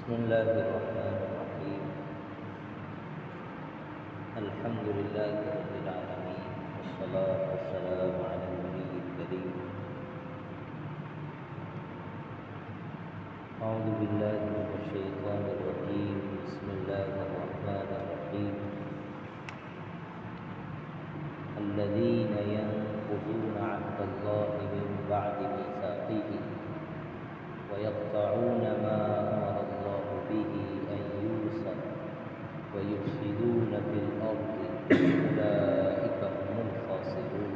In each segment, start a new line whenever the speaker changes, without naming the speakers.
بسم الله الرحمن الرحيم. الحمد لله رب العالمين، والصلاة والسلام على النبي الكريم. أعوذ بالله من الشيطان الرجيم. بسم الله الرحمن الرحيم. الذين ينقضون عهد الله من بعد ميثاقه ويقطعون ما أمر الله به أن يوصل ويفسدون في الأرض أولئك هم الخاسرون.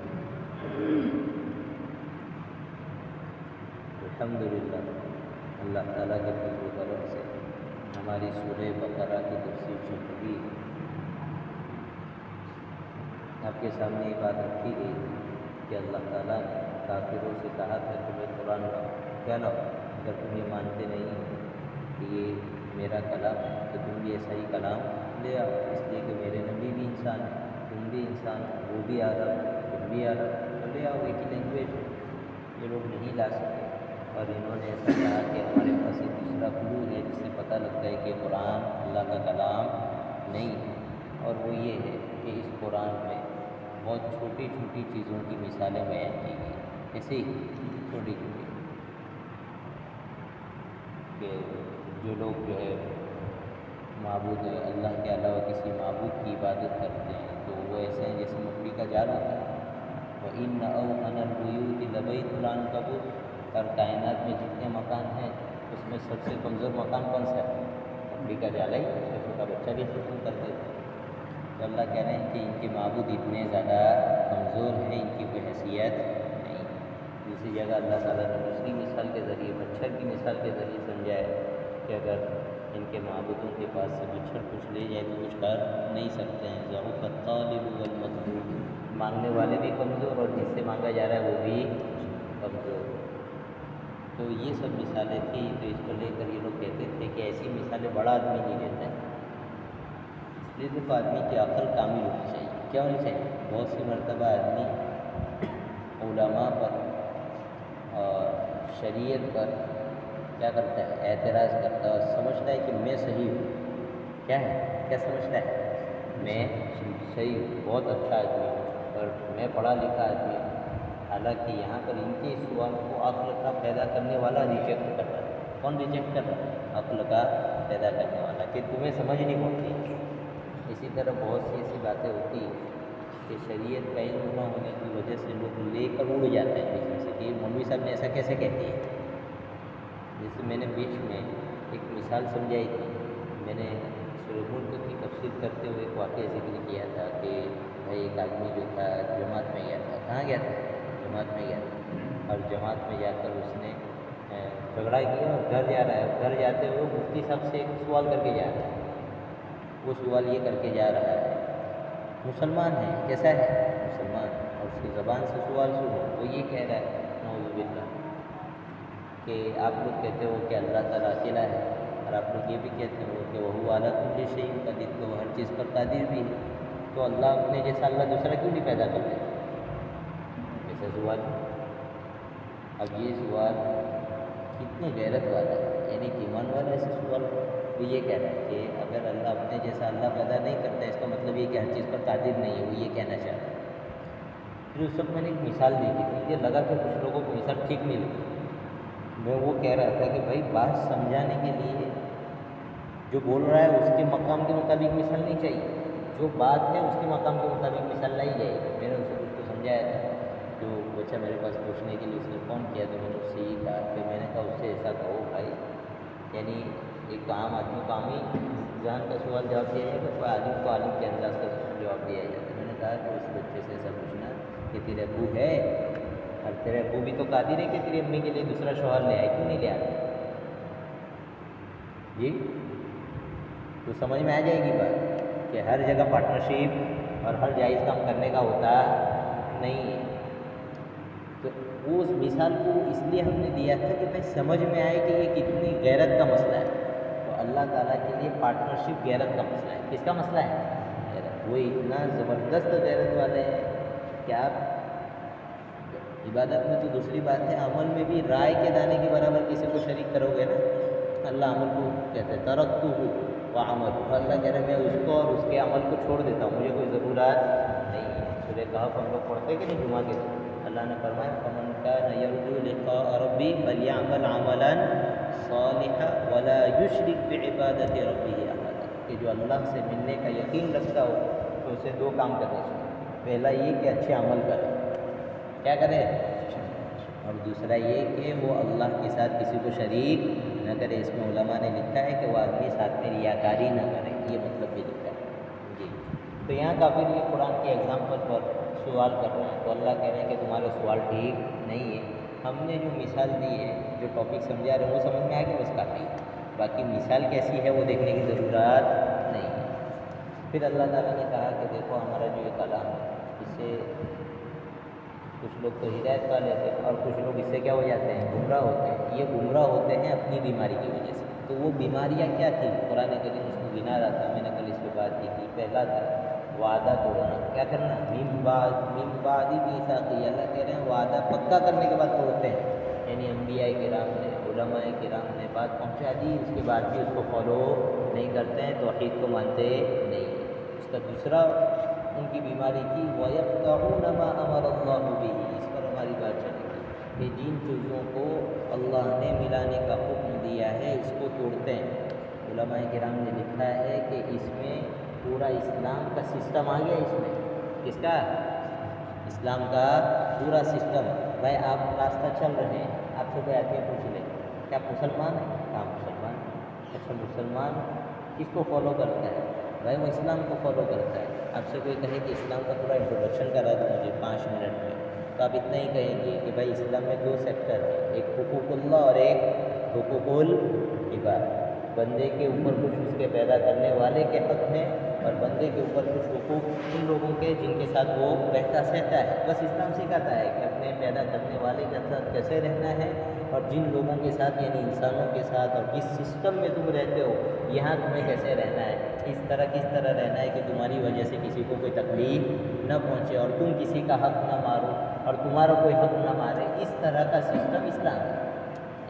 الحمدللہ، اللہ تعالیٰ کے فضل و کرم سے ہماری سورہ بقرہ کی تفسیر چل رہی ہے. آپ کے سامنے یہ بات رکھی گئی کہ اللہ تعالیٰ نے کافروں سے کہا تھا کہ میں قرآن لاؤ، کیا لاؤ؟ اگر تم یہ مانتے نہیں کہ یہ میرا کلام ہے تو تم بھی ایسا ہی کلام لے آؤ، اس لیے کہ میرے نبی بھی انسان ہے، تم بھی انسان ہو، وہ بھی عرب، تم بھی عرب، تو لے آؤ، ایک ہی لینگویج ہے. یہ لوگ نہیں لا سکے اور انہوں نے ایسا کہا کہ ہمارے پاس ایک دوسرا کلو ہے جس سے پتہ لگتا ہے کہ قرآن اللہ کا کلام نہیں ہے، اور وہ یہ ہے کہ اس قرآن میں بہت چھوٹی چھوٹی چیزوں کی مثالیں بیان کی گئی. ایسے ہی چھوٹی چھوٹی کہ جو لوگ جو ہے معبود اللہ کے علاوہ کسی معبود کی عبادت کرتے ہیں تو وہ ایسے ہیں جیسے مکڑی کا جال ہوتا ہے. وَإِنَّ أَوْهَنَ الْبُيُوتِ لَبَيْتُ الْعَنكَبُوتِ، اور کائنات میں جتنے مکان ہیں اس میں سب سے کمزور مکان کون سا ہے؟ مکڑی کا جال ہے. اس سے چھوٹا بچہ بھی ختم کر دیتا ہے. تو اللہ کہہ رہے ہیں کہ ان کے معبود اتنے زیادہ کمزور ہیں، ان کی کوئی حیثیت نہیں. دوسری جگہ اللہ تعالیٰ نے دوسری مثال کے ذریعے مچھر کی مثال کے ذریعے سمجھایا کہ اگر ان کے معبودوں کے پاس سے مچھر کچھ لے جائے تو کچھ کر نہیں سکتے ہیں. ضعف الطالب والمطلوب، مانگنے والے بھی کمزور اور جس سے مانگا جا رہا ہے وہ بھی کمزور. تو یہ سب مثالیں تھیں. تو اس کو لے کر یہ لوگ کہتے تھے کہ ایسی مثالیں بڑا آدمی نہیں دیتا ہے. اس لیے تو آدمی کی عقل کامل ہونی چاہیے. کیا ہونی چاہیے؟ بہت سی مرتبہ آدمی علماء پر اور شریعت پر کیا کرتا ہے؟ اعتراض کرتا ہے اور سمجھتا ہے کہ میں صحیح ہوں. کیا ہے؟ کیا سمجھتا ہے؟ میں صحیح ہوں، بہت اچھا آدمی ہوں اور میں پڑھا لکھا آدمی ہوں. حالانکہ یہاں پر ان کے سوال کو عقل کا پیدا کرنے والا ریجیکٹ کر رہا ہے. کون ریجیکٹ کر رہا ہے؟ عقل کا پیدا کرنے والا، کہ تمہیں سمجھ نہیں پڑتی. اسی طرح بہت سی ایسی باتیں ہوتی ہیں کہ شریعت کا علم نہ ہونے کی وجہ سے لوگ لے کر اڑ جاتے ہیں بیچ میں سے کہ مولوی صاحب نے ایسا کیسے کہہ دیا. جیسے میں نے بیچ میں ایک مثال سمجھائی تھی. میں نے سورہ ملک کی تفسیر کرتے ہوئے ایک واقعہ ذکر کیا تھا کہ بھائی ایک آدمی جو تھا جماعت میں گیا تھا. کہاں گیا تھا؟ جماعت میں گیا تھا. اور جماعت میں جا کر اس نے جھگڑا کیا اور گھر جا رہا ہے. گھر جاتے ہوئے مفتی صاحب سے ایک سوال کر کے جا رہا ہے. وہ سوال یہ کر کے جا رہا ہے، مسلمان ہے، کیسا ہے؟ مسلمان. اور اس کی زبان سے سوال شروع، وہ یہ کہہ رہا ہے نعوذ باللہ کہ آپ لوگ کہتے ہو کہ اللہ تعالیٰ اکیلا ہے، اور آپ لوگ یہ بھی کہتے ہو کہ وہ علی کل شیء قدیر، کہ وہ ہر چیز پر قادر بھی ہے. تو اللہ اپنے جیسا اللہ دوسرا کیوں نہیں پیدا کر دیتا؟ ایسا سوال. اب یہ سوال کتنی غیرت والا ہے، یعنی کہ ایمان والے سے سوال. وہ یہ کہہ رہا ہے کہ اگر اللہ اپنے جیسا اللہ پیدا نہیں کرتا ہے اس کا مطلب یہ کہ ہر چیز پر قادر نہیں ہے. وہ یہ کہنا چاہتا ہے. پھر اس وقت میں نے ایک مثال دی تھی. مجھے لگا کہ کچھ لوگوں کو مثال ٹھیک نہیں لگی. میں وہ کہہ رہا تھا کہ بھائی بات سمجھانے کے لیے جو بول رہا ہے اس کے مقام کے مطابق مثال نہیں چاہیے. جو بات ہے اس کے مقام کے مطابق مثال لائی جائے. میں نے اسے کچھ کو سمجھایا تھا. جو بچہ میرے پاس پوچھنے کے لیے اس نے فون کیا تو میں نے اس سے یہ کہا کہ میں نے کہا اس سے ایسا کہو بھائی، یعنی ایک عام آدمی کو عامی ذہن کا سوال جواب دیا جائے گا، کوئی عالم کو عالم کے انداز کا جواب دیا جاتا ہے. میں نے کہا کہ اس بچے سے ایسا پوچھنا کہ تیرے ابو ہے، اور تیرے ابو بھی تو قادر ہے کہ تیری امی کے لیے دوسرا شوہر لے آئے، کیوں نہیں لے آئے؟ جی تو سمجھ میں آ جائے گی بات کہ ہر جگہ پارٹنرشپ اور ہر جائز کام کرنے کا ہوتا نہیں ہے. تو اس مثال کو اس لیے ہم نے دیا تھا کہ بھائی سمجھ میں آئے کہ یہ کتنی غیرت کا مسئلہ ہے. تو اللہ تعالیٰ کے لیے پارٹنرشپ غیرت کا مسئلہ ہے. کس کا مسئلہ ہے؟ غیرت. وہ اتنا زبردست غیرت والے ہیں کہ آپ عبادت میں تو دوسری بات ہے، عمل میں بھی رائے کے دانے کے برابر کسی کو شریک کرو گے نا. اللہ عمل کو کہتے ہیں ترکتہ و عمل، اللہ کہہ رہے ہیں میں اس کو اور اس کے عمل کو چھوڑ دیتا ہوں، مجھے کوئی ضرورت نہیں ہے۔ سورہ کہف ہم لوگ پڑھتے کہ نہیں جمعہ کے دن، اللہ نے فرمایا فمن کان یرجو لقاء ربی فلیعمل عملا صالحا ولا یشرک بعبادۃ ربہ احدا، کہ جو اللہ سے ملنے کا یقین رکھتا ہو تو اسے دو کام کرنے چاہیے، پہلا یہ کہ اچھے عمل کرے، کیا کرے، اور دوسرا یہ کہ وہ اللہ کے ساتھ کسی کو شریک نہ کرے۔ اس میں علماء نے لکھا ہے کہ وہ آدمی ساتھ میں ریاکاری نہ کرے، یہ مطلب بھی لکھا ہے جی۔ تو یہاں کافر یہ قرآن کی ایگزامپل پر سوال کر رہے ہیں، تو اللہ کہہ رہے ہیں کہ تمہارا سوال ٹھیک نہیں ہے، ہم نے جو مثال دی ہے، جو ٹاپک سمجھا رہے ہیں وہ سمجھ میں آ گیا بس کافی ہے، باقی مثال کیسی ہے وہ دیکھنے کی ضرورت نہیں ہے۔ پھر اللہ تعالیٰ نے کہا کہ دیکھو ہمارا جو یہ کلام ہے اس سے کچھ لوگ تو ہدایت پا لیتے ہیں اور کچھ لوگ اس سے کیا ہو جاتے ہیں، گمراہ ہوتے ہیں۔ یہ گمراہ ہوتے ہیں اپنی بیماری کی وجہ سے۔ تو وہ بیماریاں کیا تھیں؟ قرآن کریم اس کو گنا رہا تھا، میں نے کل اس پہ بات کی تھی۔ پہلا تھا وعدہ توڑنا، کیا کرنا، من بعد میثاقہ، اللہ کہہ رہے ہیں وعدہ پکا کرنے کے بعد توڑتے ہیں، یعنی انبیاء کرام نے، علماء کرام نے بات پہنچا دی، اس کے بعد بھی اس کو فالو نہیں کرتے ہیں، توحید کو مانتے نہیں۔ اس کا دوسرا ان کی بیماری تھی وَيَقْطَعُونَ مَا أَمَرَ اللَّهُ بِهِ، اس پر ہماری بات چلے گی کہ جن چیزوں کو اللہ نے ملانے کا حکم دیا ہے اس کو توڑتے ہیں۔ علماء کرام نے لکھا ہے کہ اس میں پورا اسلام کا سسٹم آ گیا، اس میں کس کا، اسلام کا پورا سسٹم۔ بھائی آپ راستہ چل رہے ہیں، آپ سے کوئی آدمی پوچھ لے کیا آپ مسلمان ہیں، کہاں مسلمان ہیں، اچھا مسلمان کس کو فالو کرتا ہے، بھائی وہ اسلام کو فالو کرتا ہے۔ آپ سے کوئی کہے کہ اسلام کا پورا انٹروڈکشن کرا دو مجھے 5 منٹ میں، تو آپ اتنا ہی کہیں گے کہ بھائی اسلام میں 2 سیکٹر ہیں، ایک حقوق اللہ اور ایک حقوق العباد، بندے کے اوپر کچھ اس کے پیدا کرنے والے کے حق میں اور بندے کے اوپر کچھ حقوق ان لوگوں کے جن کے ساتھ وہ رہتا سہتا ہے۔ بس اسلام سکھاتا ہے کہ اپنے پیدا کرنے والے کے ساتھ کیسے رہنا ہے اور جن لوگوں کے ساتھ یعنی انسانوں کے ساتھ اور جس سسٹم میں تم رہتے ہو یہاں تمہیں کیسے رہنا ہے، کس طرح رہنا ہے کہ تمہاری وجہ سے کسی کو کوئی تکلیف نہ پہنچے اور تم کسی کا حق نہ مارو اور تمہارا کوئی حق نہ مارے، اس طرح کا سسٹم اسلام ہے۔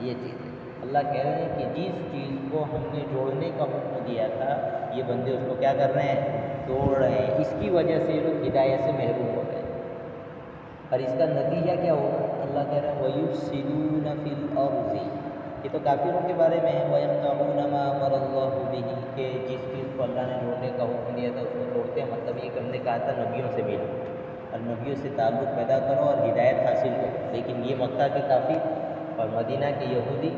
یہ چیز ہے، اللہ کہہ رہے ہیں کہ جس چیز کو ہم نے جوڑنے کا حکم دیا تھا یہ بندے اس کو کیا کر رہے ہیں، توڑ رہے ہیں، اس کی وجہ سے لوگ ہدایت سے محروم ہو گئے۔ اور اس کا نتیجہ کیا ہوگا، اللہ کہہ رہے ہیں وَيُفْسِدُونَ فِي الْأَرْضِ، یہ تو کافروں کے بارے میں ہے، وَيَقْطَعُونَ مَا أَمَرَ اللَّهُ بِهِ، کہ جس چیز کو اللہ نے توڑنے کا حکم دیا تھا اس کو توڑتے ہیں، مطلب یہ کرنے کہا تھا نبیوں سے ملو اور نبیوں سے تعلق پیدا کرو اور ہدایت حاصل کرو، لیکن یہ مکہ کے کافر اور مدینہ کے یہودی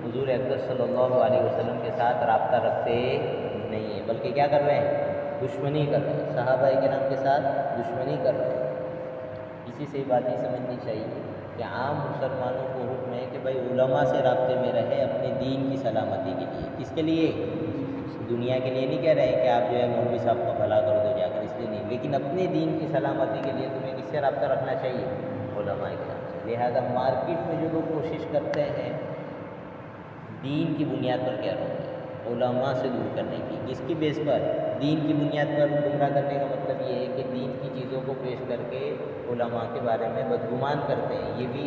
حضور اکرم صلی اللہ علیہ وسلم کے ساتھ رابطہ رکھتے نہیں ہیں، بلکہ کیا کر رہے ہیں، دشمنی کر رہے ہیں، صحابہ کرام کے ساتھ دشمنی کر رہے ہیں۔ اسی سے بات یہ سمجھنی چاہیے کہ عام مسلمانوں کو حکم ہے کہ بھائی علماء سے رابطے میں رہے اپنے دین کی سلامتی کے لیے، کس کے لیے، دنیا کے لیے نہیں کہہ رہے ہیں کہ آپ جو ہے مولوی صاحب کا بھلا کر دو جا کر، اس لیے نہیں، لیکن اپنے دین کی سلامتی کے لیے تمہیں کس سے رابطہ رکھنا چاہیے، علماء کرام سے۔ لہذا مارکیٹ میں جو لوگ کوشش کرتے ہیں دین کی بنیاد پر کہہ رہا ہوں علماء سے دور کرنے کی، کس کی بیس پر، دین کی بنیاد پر گمراہ کرنے کا مطلب یہ ہے کہ دین کی چیزوں کو پیش کر کے علماء کے بارے میں بدگمان کرتے ہیں۔ یہ بھی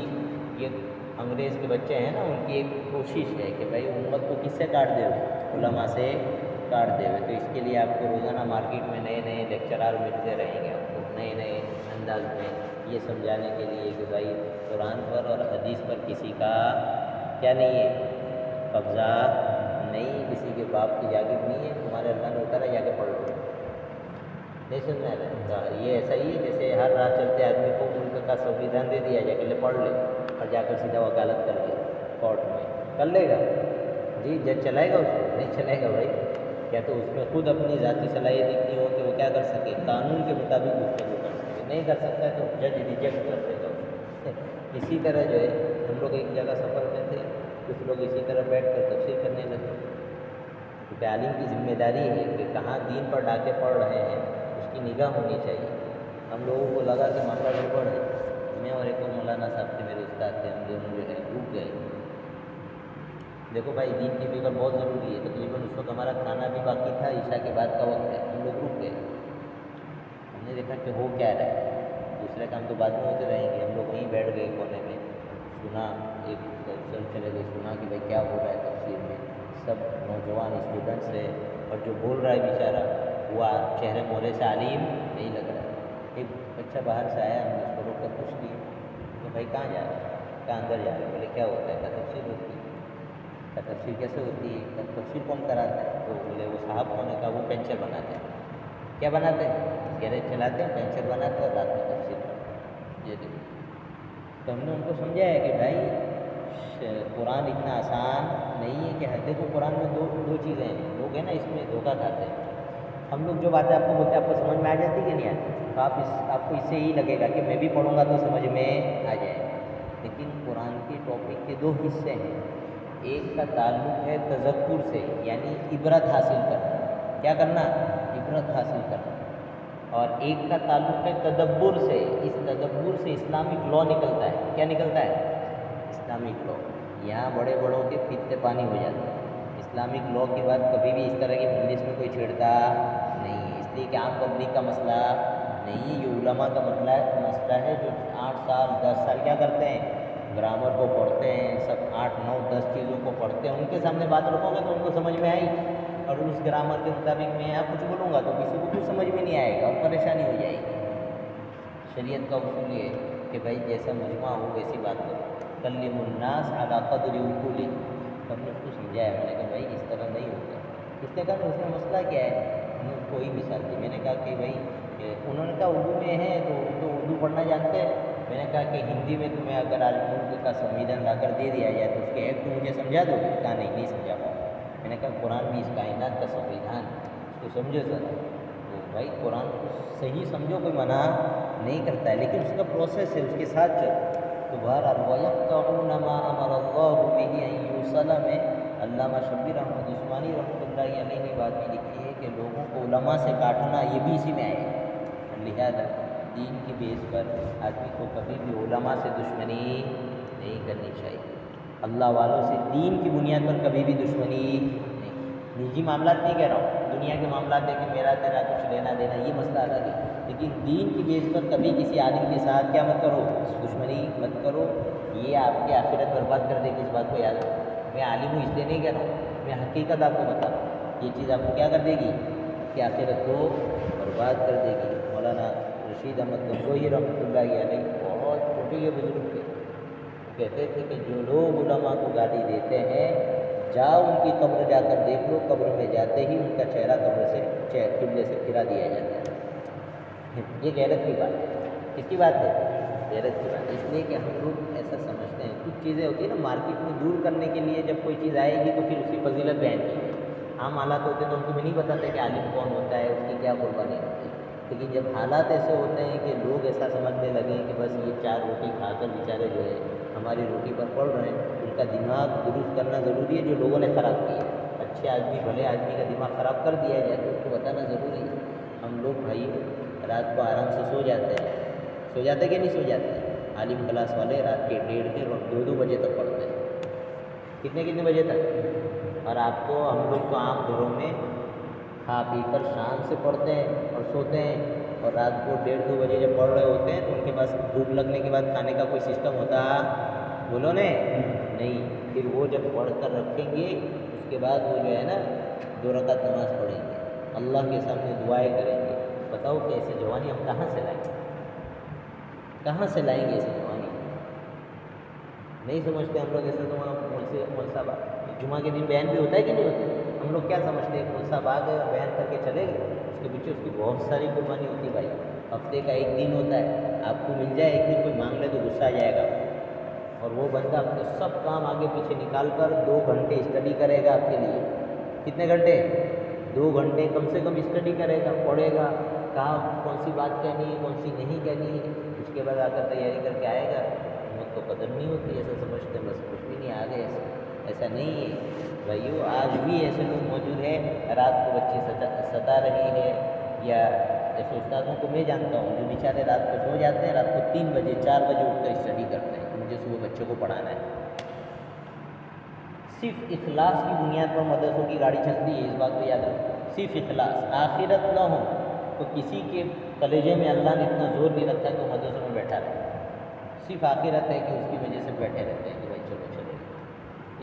یہ انگریز کے بچے ہیں نا، ان کی ایک کوشش ہے کہ بھائی امت کو کس سے کاٹ دے ہوئے، علماء سے کاٹ دے ہوئے۔ تو اس کے لیے آپ کو روزانہ مارکیٹ میں نئے نئے لیکچرار ملتے رہیں گے، آپ کو نئے نئے انداز میں یہ سمجھانے کے لیے کہ بھائی قرآن پر اور حدیث پر کسی کا کیا نہیں ہے، قبضہ نہیں، کسی کے باپ کی جاگیر نہیں ہے، تمہارے اللہ نے اتارا جا کے پڑھ لو، نہیں سمجھ میں آ رہا ہے۔ یہ ایسا ہی ہے جیسے ہر راہ چلتے آدمی کو ملک کا سنویدھان دے دیا جا کے لے پڑھ لے اور جا کر سیدھا وکالت کر لے کورٹ میں، کر لے گا جی، جج چلائے گا اس کو، نہیں چلائے گا بھائی، یا تو اس میں خود اپنی ذاتی صلاحیت اتنی ہو کہ وہ کیا کر سکے، قانون کے مطابق گفتگو کر سکے، نہیں کر سکتا ہے تو جج ریجیکٹ کر دے گا اس کو۔ اسی طرح جو ہے ہم لوگ ایک جگہ سفر میں تھے، کچھ لوگ اسی طرح بیٹھ کر تفسیر کرنے لگے، کیونکہ عالم کی ذمہ داری ہے کہ کہاں دین پر ڈاکے پڑ رہے ہیں اس کی نگاہ ہونی چاہیے۔ ہم لوگوں کو لگا کہ معاملہ گڑبڑ ہے، میں اور ایک اور مولانا صاحب تھے میرے استاد تھے، ہم دونوں جو ہے رک گئے۔ دیکھو بھائی دین کی فکر بہت ضروری ہے، تقریباً اس وقت ہمارا کھانا بھی باقی تھا، عشاء کے بعد کا وقت ہے، ہم لوگ رک گئے۔ ہم نے دیکھا کہ ہو کیا رہا ہے، دوسرے کام تو بعد میں ہوتے رہیں گے، ہم لوگ وہیں بیٹھ گئے کونے میں، سنا ایک چلے گئے، سنا کہ بھائی کیا ہو رہا ہے تفسیر میں، سب نوجوان اسٹوڈنٹس ہے، اور جو بول رہا ہے بیچارہ وہ چہرے مورے سے عالم نہیں لگ رہا ہے۔ ایک بچہ باہر سے آیا، ہم نے اس کو روک کر پوچھ لیا کہ بھائی کہاں جا رہا ہے؟ کہاں اندر جا رہے ہیں؟ بولے کیا ہوتا ہے؟ کہا تفسیر ہوتی ہے۔ کہا تفسیر کیسے ہوتی ہے؟ کہا تفسیر کون کراتا ہے؟ تو بولے وہ صاحب کون ہے؟ کہا وہ پینچر بناتے ہیں۔ کیا بناتے ہیں؟ گیریج چلاتے ہیں، پینچر بناتے ہیں اور رات میں تفسیر کرتے ہیں۔ یہ دیکھو، تو ہم نے ان کو سمجھایا کہ بھائی قرآن اتنا آسان نہیں ہے کہ دیکھو قرآن میں دو چیزیں ہیں، لوگ ہیں نا اس میں دھوکہ کھاتے ہیں۔ ہم لوگ جو باتیں آپ کو بولتے ہیں آپ کو سمجھ میں آ جاتی کہ نہیں آتی؟ تو آپ کو اس سے ہی لگے گا کہ میں بھی پڑھوں گا تو سمجھ میں آ جائے گا، لیکن قرآن کے ٹاپک کے 2 حصے ہیں۔ ایک کا تعلق ہے تذکر سے، یعنی عبرت حاصل کرنا، کیا کرنا؟ عبرت حاصل کرنا، اور ایک کا تعلق ہے تدبر سے۔ اس تدبر سے اسلامک لا نکلتا ہے۔ کیا نکلتا ہے؟ Islamic law. یہاں بڑے بڑوں کے فتنے پانی ہو جاتے ہیں۔ اسلامک لا کی بات کبھی بھی اس طرح کی مجلس میں کوئی چھیڑتا نہیں ہے، اس لیے کہ عام پبلک کا مسئلہ نہیں ہے، یہ علماء کا مسئلہ ہے جو 8 سال 10 سال کیا کرتے ہیں؟ گرامر کو پڑھتے ہیں، سب 8 9 10 چیزوں کو پڑھتے ہیں۔ ان کے سامنے بات رکھو گے تو ان کو سمجھ میں آئی، اور اس گرامر کے مطابق میں یہاں کچھ بولوں گا تو کسی کو کچھ سمجھ میں نہیں آئے گا اور پریشانی ہو جائے گی۔ شریعت کا اصول یہ ہے کہ بھائی جیسا مجمع ہو ویسی بات کرو، کلم الناس علی قدر عقولہ۔ ہم نے اس کو سمجھایا، میں نے کہا بھائی اس طرح نہیں ہوتا۔ اس نے کہا اس میں مسئلہ کیا ہے؟ ہم نے کوئی مثال دی، میں نے کہا کہ بھائی انہوں نے کہا اردو میں ہے تو اردو پڑھنا جانتے ہیں۔ میں نے کہا کہ ہندی میں تمہیں اگر آج ملک کا سنویدھان لا کر دے دیا جائے تو اس کے ایک تو مجھے سمجھا دو گے؟ کہا نہیں سمجھا پاؤں۔ میں نے کہا قرآن بھی اس کائنات کا سنویدھان، اس کو سمجھو ذرا۔ تو بھائی قرآن کو صحیح سمجھو، کوئی منع نہیں کرتا ہے، لیکن اس کا پروسیس ہے، اس کے ساتھ چلو۔ تو بہرحال وَيَقْطَعُونَ مَا أَمَرَ اللَّهُ بِهِ أَن يُوصَلَ میں علامہ شبیر احمد عثمانی رحمۃ اللہ علیہ نے بات بھی لکھی ہے کہ لوگوں کو علماء سے کاٹنا یہ بھی اسی میں آئے گا۔ لہذا دین کی بیس پر آدمی کو کبھی بھی علماء سے دشمنی نہیں کرنی چاہیے، اللہ والوں سے دین کی بنیاد پر کبھی بھی دشمنی نہیں۔ نجی معاملات نہیں کہہ رہا ہوں، دنیا کے معاملات ہے کہ میرا تیرا کچھ لینا دینا، یہ مسئلہ الگ ہے، لیکن دین کی بیس پر کبھی کسی عالم کے ساتھ کیا مت کرو؟ دشمنی مت کرو، یہ آپ کی آخرت برباد کر دے گی، اس بات کو یاد رکھو۔ میں عالم ہوں اس لیے نہیں کہہ رہا ہوں، میں حقیقت آپ کو بتا رہا ہوں، یہ چیز آپ کو کیا کر دے گی؟ کہ آخرت کو برباد کر دے گی۔ مولانا رشید احمد گنگوہی رحمۃ اللہ علیہ بہت چھوٹے یہ بزرگ تھے، کہتے تھے کہ جو لوگ علماء کو گالی دیتے ہیں جاؤ ان کی قبر جا کر دیکھ لو، قبر میں جاتے ہی ان کا چہرہ قبر سے قبلے سے پھرا دیا جاتا ہے۔ یہ غیرت کی بات ہے۔ کس کی بات ہے؟ غیرت کی بات ہے۔ اس لیے کہ ہم لوگ ایسا سمجھتے ہیں، کچھ چیزیں ہوتی ہیں نا مارکیٹ میں دور کرنے کے لیے، جب کوئی چیز آئے گی تو پھر اس کی فضیلت بیان کی ہے۔ عام حالات ہوتے تو ہم تمہیں نہیں بتاتے کہ عالم کون ہوتا ہے، اس کی کیا قربانی ہوتی ہے، لیکن جب حالات ایسے ہوتے ہیں کہ لوگ ایسا سمجھنے لگے کہ بس یہ 4 روٹی کھا کر بیچارے جو ہے ہماری روٹی پر پڑ رہے ہیں، ان کا دماغ درست کرنا ضروری ہے جو لوگوں نے خراب کیا ہے۔ اچھے آدمی بھلے آدمی کا دماغ خراب کر دیا جائے تو اس کو بتانا ضروری ہے۔ ہم لوگ بھائی رات کو آرام سے سو جاتے ہیں، سو جاتے کہ نہیں سو جاتے؟ عالم کلاس والے رات کے 1:30 اور 2 بجے تک پڑھتے ہیں، کتنے بجے تک؟ اور آپ کو ہم لوگ تو عام گھروں میں کھا پی کر شام سے پڑھتے ہیں اور سوتے ہیں، اور رات کو 1:30 2 بجے جب پڑھ رہے ہوتے ہیں تو ان کے پاس بھوک لگنے کے بعد کھانے کا کوئی سسٹم ہوتا؟ بولو نے نہیں۔ پھر وہ جب پڑھ کر رکھیں گے اس کے بعد وہ جو ہے نا 2 رکعت نماز پڑھیں گے، اللہ کے سامنے دعائیں کریں گے۔ بتاؤ کہ ایسی جوانی ہم کہاں سے لائیں گے؟ کہاں سے لائیں گے ایسی جوانی؟ نہیں سمجھتے ہم لوگ ایسا۔ تو وہاں مولسا باغ جمعہ کے دن بیان بھی ہوتا ہے کہ نہیں ہوتا ہے؟ ہم لوگ کیا سمجھتے ہیں مولسا باغ بیان کر کے چلے گئے، اس کے پیچھے اس کی بہت ساری قربانی ہوتی ہے بھائی۔ ہفتے کا 1 دن ہوتا ہے، آپ کو مل جائے 1 دن کوئی مانگ لے تو غصہ آ جائے گا، اور وہ بندہ اپنے سب کام آگے پیچھے نکال کر 2 گھنٹے اسٹڈی کرے گا آپ کے لیے۔ کتنے گھنٹے؟ 2 گھنٹے کم سے کم اسٹڈی کرے گا، پڑھے گا، کہاں کون سی بات کہنی ہے کون سی نہیں کہنی ہے، اس کے بعد آ کر تیاری کر کے آئے گا۔ ہمت کو قدر نہیں ہوتی، ایسا سمجھتے ہیں بس کچھ بھی نہیں آگے، ایسا نہیں ہے بھائیو۔ آج بھی ایسے لوگ موجود ہیں، رات کو بچی ستا رہی ہے، یا ایسے استادوں کو میں جانتا ہوں جو بیچارے رات کو سو جاتے ہیں، رات کو 3 بجے 4 بجے اٹھ کر اسٹڈی کرتے ہیں، مجھے صبح بچوں کو پڑھانا ہے۔ صرف اخلاص کی بنیاد پر مدرسوں کی گاڑی چلتی ہے، اس بات کو یاد رکھو، صرف اخلاص، آخرت نہ ہو تو کسی کے کلیجے میں اللہ نے اتنا زور نہیں رکھا کہ وہ مدرسوں میں بیٹھا رہے، صرف آخرت ہے کہ اس کی وجہ سے بیٹھے رہتے ہیں کہ بھائی چلو چلے۔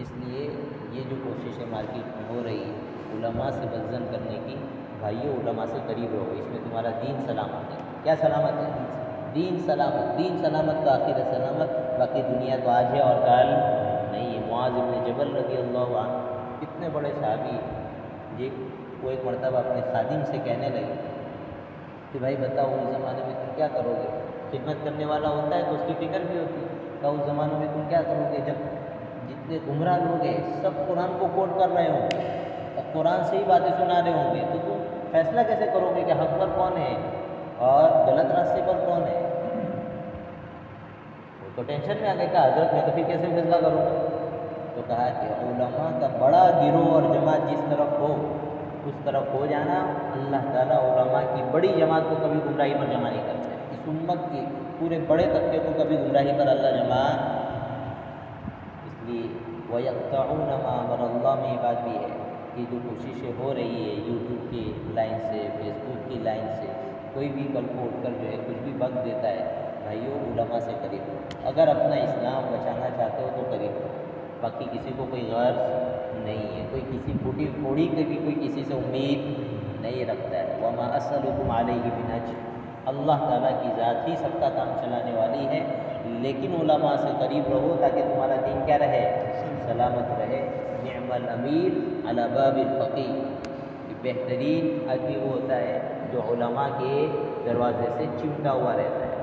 اس لیے یہ جو کوشش ہے مارکیٹ میں ہو رہی ہے علماء سے بدظن کرنے کی، بھائیوں علماء سے قریب رہو، اس میں تمہارا دین سلامت ہے۔ کیا سلامت ہے؟ دین سلامت، دین سلامت تو آخرت سلامت، باقی دنیا تو آج ہے اور کل نہیں ہے۔ معاذ بن جبل رضی اللہ عنہ کتنے بڑے صحابی جی، وہ ایک مرتبہ اپنے خادم سے کہنے لگے کہ بھائی بتاؤ اس زمانے میں تم کیا کرو گے؟ خدمت کرنے والا ہوتا ہے تو اس کی فکر بھی ہوتی ہے، کہ اس زمانے میں تم کیا کرو گے جب جتنے گمراہ لوگ ہیں سب قرآن کو کوٹ کر رہے ہوں گے اور قرآن سے ہی باتیں سنا رہے ہوں گے، تو تم فیصلہ کیسے کرو گے کہ حق پر کون ہے اور غلط راستے پر کون ہے؟ وہ تو ٹینشن میں آ گئے کہ حضرت میں تو پھر کیسے فیصلہ کروں گا؟ تو کہا کہ علماء کا بڑا گروہ اور جماعت جس طرف ہو اس طرف ہو جانا، اللہ تعالیٰ علماء کی بڑی جماعت کو کبھی گمراہی پر جمع نہیں کرتے، اس امت کی پورے بڑے طبقے کو کبھی گمراہی پر اللہ جمع، اس لیے وَيَقْطَعُونَ مَا أَمَرَ اللَّهُ میں یہ بات بھی ہے کہ جو کوششیں ہو رہی ہے یوٹیوب کی لائن سے، فیس بک کی لائن سے، کوئی بھی کل کو اٹھ کر جو ہے کچھ بھی وقت دیتا ہے، بھائیوں علماء سے قریب ہو، اگر اپنا اسلام بچانا چاہتے ہو تو قریب ہو، باقی کسی کو کوئی غرض نہیں ہے، کوئی کسی پھوٹی پھوڑی کے بھی کوئی کسی سے امید نہیں رکھتا ہے۔ وَمَا أَسْأَلُكُمْ عَلَيْهِ مِنْ أَجْرٍ، اللہ تعالیٰ کی ذات ہی سب کا کام چلانے والی ہے، لیکن علماء سے قریب رہو تاکہ تمہارا دین کیا رہے؟ سلامت رہے۔ نعم الامیر علی باب الفقیہ، بہترین آدمی وہ ہوتا ہے جو علماء کے دروازے سے چمٹا ہوا رہتا ہے۔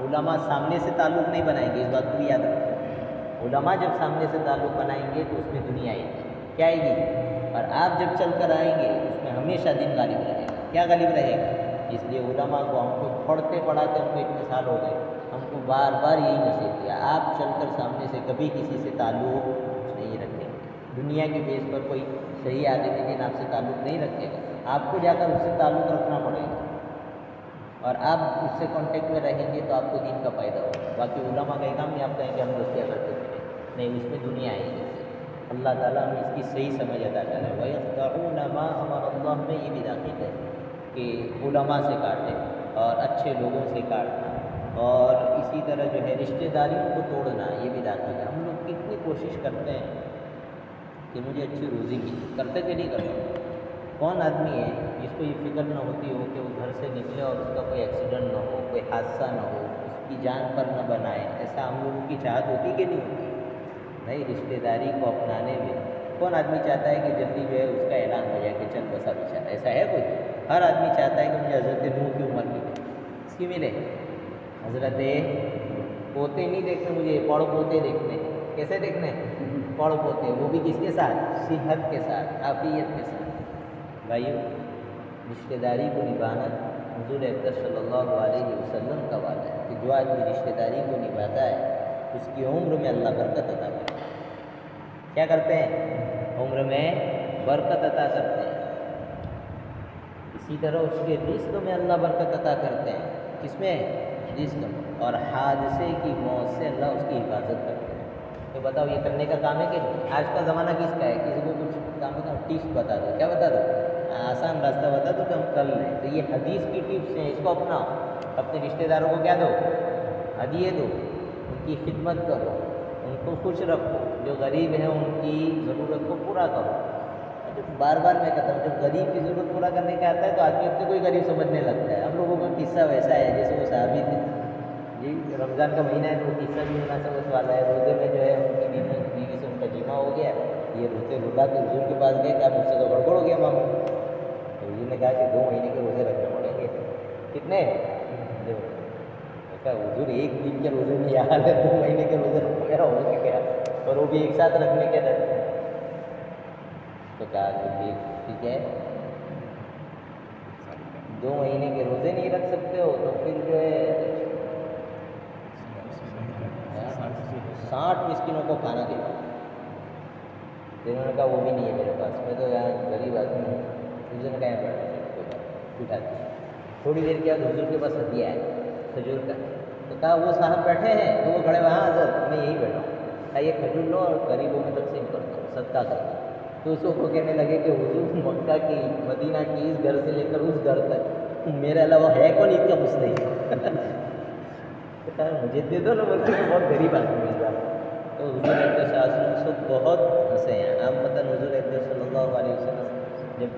علماء سامنے سے تعلق نہیں بنائیں گے، اس بات کو بھی یاد رکھیں، علماء جب سامنے سے تعلق بنائیں گے تو اس میں دنیا آئے گی، کیا آئے گی؟ اور آپ جب چل کر آئیں گے اس میں ہمیشہ دین غالب رہے گا۔ کیا غالب رہے گا؟ اس لیے علماء کو ہم کو پڑھتے پڑھاتے ہم کو اتنے سال ہو گئے، ہم کو بار بار یہی نصیحت کیا، آپ چل کر سامنے سے کبھی کسی سے تعلق نہیں رکھیں گے، دنیا کے بیس پر کوئی صحیح عالم دین آپ سے تعلق نہیں رکھے گا، آپ کو جا کر اس سے تعلق رکھنا پڑے گا، اور آپ اس سے کانٹیکٹ میں رہیں گے تو آپ کو دین کا فائدہ ہوگا۔ باقی علماء کا کام نہیں، آپ کہیں کہ ہم دوستیاں کرتے تھے، نہیں، اس میں دنیا آئے گی۔ اللہ تعالیٰ ہمیں اس کی صحیح سمجھ ادا کرے۔ وَيَقْطَعُونَ مَا أَمَرَ اللَّهُ میں یہ بھی داخل ہے کہ علماء سے کاٹے اور اچھے لوگوں سے کاٹنا، اور اسی طرح جو ہے رشتہ داریوں کو توڑنا، یہ بھی داخل ہے۔ ہم لوگ کتنی کوشش کرتے ہیں کہ مجھے اچھی روزی کی، کرتے کہ نہیں کرتے؟ کون آدمی ہے جس کو یہ فکر نہ ہوتی ہو کہ وہ گھر سے نکلے اور اس کا کوئی ایکسیڈنٹ نہ ہو، کوئی حادثہ نہ ہو، اس کی جان پر نہ بنائے؟ ایسا ہم لوگوں کی چاہت ہوتی کہ نہیں ہوتی؟ نہیں، رشتہ داری کو اپنانے میں کون آدمی چاہتا ہے کہ جلدی جو ہے اس کا اعلان ہو جائے کہ چل بسا بیچارہ؟ ایسا ہے کوئی؟ ہر آدمی چاہتا ہے کہ مجھے حضرت نوح کی عمر ملے، اس کی ملے، حضرت پوتے نہیں دیکھنے، مجھے پڑ پوتے دیکھنے ہیں۔ کیسے دیکھنے ہیں؟ پڑ پوتے، وہ بھی کس کے ساتھ؟ صحت کے ساتھ، عافیت کے ساتھ۔ بھائیو، رشتہ داری کو نبھانا حضور اکرم صلی اللہ علیہ وسلم کا وعدہ ہے کہ جو آدمی رشتہ داری کو نبھاتا ہے اس کی عمر میں اللہ برکت عطا کرتا ہے۔ کیا کرتے ہیں؟ عمر میں برکت عطا کرتے ہیں۔ اسی طرح اس کے رزق میں اللہ برکت عطا کرتے ہیں۔ کس میں؟ رزق میں۔ اور حادثے کی موت سے اللہ اس کی حفاظت کرتے ہیں۔ تو بتاؤ یہ کرنے کا کام ہے کہ آج کا زمانہ کس کا ہے؟ کسی کو کچھ کام کا ٹپس بتا دو، کیا بتا دو؟ آسان راستہ بتا دو کہ ہم کر لیں، تو یہ حدیث کی ٹپس ہیں، اس کو اپناؤ۔ اپنے رشتہ داروں کو کیا دو؟ ہدیے دو، ان کی خدمت کرو، ان کو خوش رکھو، جو غریب ہیں ان کی ضرورت کو پورا کرو۔ بار بار میں کہتا ہوں، جب غریب کی ضرورت پورا کرنے کا آتا ہے تو آدمی اپنے کوئی غریب سمجھنے لگتا ہے۔ ہم لوگوں کا قصہ ویسا ہے جیسے وہ صحابی تھے جی، رمضان کا مہینہ ہے تو وہ قصہ بھی مناسبت والا ہے۔ روزے میں جو ہے ان کی بیوی سے ان کا جمع ہو گیا، یہ روتے رولا کے حضور کے پاس گئے کہ آپ مجھ سے تو گڑبڑ ہو گیا معاملہ۔ تو حضور نے کہا کہ 2 مہینے کے روزے رکھنے پڑیں گے۔ کتنے؟ حضور ایک دن کے روزے میں یہ حال ہے، 2 مہینے کے روزے رکھو، میرا ہو کے گیا، اور وہ بھی ایک ساتھ رکھنے کے ڈر۔ تو کہا کہ ٹھیک ہے، 2 مہینے کے روزے نہیں رکھ سکتے ہو تو پھر جو ہے 60 مسکینوں کو کھانا دے۔ پھر انہوں نے کہا وہ بھی نہیں ہے میرے پاس، میں تو یہاں غریب آدمی ہوں۔ حضور نے کہا یہاں بیٹھو، کوئی بات اٹھا دیا۔ تھوڑی دیر کے بعد حضور کے پاس ہدیہ ہے کھجور کا، تو کہا وہ صاحب بیٹھے ہیں، تو وہ کھڑے وہاں حضرت میں یہی بیٹھا ہوں، کہا یہ کھجور لو اور غریبوں میں تقسیم کر دو، صدقہ کر دو۔ تو اس کو کہنے لگے کہ حضور مکہ کی، مدینہ کی، اس گھر سے لے کر اس گھر تک میرے علاوہ ہے کون اس کا مسلم؟ مجھے دے دو نا، بولتے ہیں بہت غریب آدمی ہے۔ تو حضور اکرم صلی اللہ علیہ وسلم بہت ہنسے ہیں۔ عام مطلب حضور اکرم صلی اللہ علیہ وسلم جب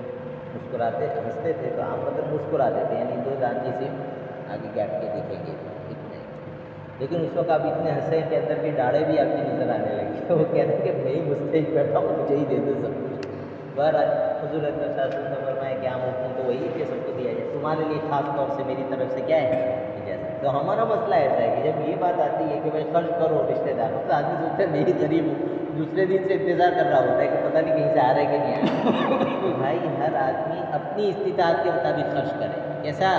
مسکراتے ہنستے تھے تو عام مطلب مسکراتے تھے، یعنی دو دانت صرف آگے گیٹ کے دکھیں گے اتنے، لیکن اس وقت آپ اتنے ہنسے کے اندر کی داڑھیں بھی آپ کی نظر آنے لگی، وہ کہتے ہیں کہ میں ہی مستحق بیٹھا ہوں، مجھے ہی دے دو سب کچھ۔ بہرحال حضور اکرم صلی اللہ علیہ وسلم نے فرمایا کہ عام حکم تو وہی ہے کہ سب کو دیا جائے، تمہارے لیے خاص طور سے میری طرف سے کیا ہے اجازت۔ تو ہمارا مسئلہ ایسا ہے کہ جب یہ بات آتی ہے کہ بھائی خرچ کرو رشتے داروں، تو آدمی سوچتا ہے میں ہی غریب ہوں، دوسرے دن سے انتظار کر رہا ہوتا ہے کہ پتہ نہیں کہیں سے آ رہا ہے کہ نہیں آ رہا۔ تو بھائی ہر آدمی اپنی استطاعت کے مطابق خرچ کرے، کیسا